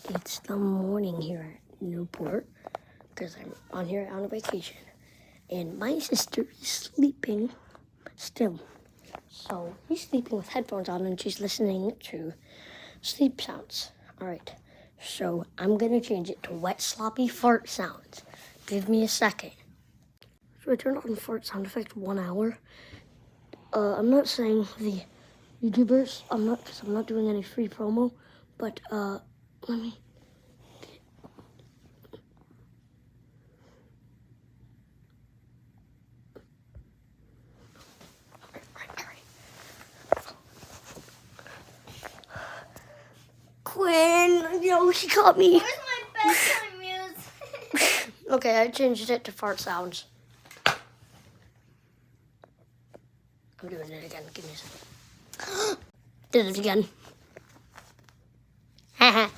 It's the morning here at Newport because I'm on here on a vacation, and my sister is sleeping still. So he's sleeping with headphones on, and she's listening to sleep sounds. All right, so I'm gonna change it to wet, sloppy fart sounds. Give me a second. So I turned on fart sound effect 1 hour. I'm not saying the YouTubers. Because I'm not doing any free promo. But let me. Quinn, yo, she caught me. Where's my bedtime music? Okay, I changed it to fart sounds. I'm doing it again. Give me a second. Did it again. Haha.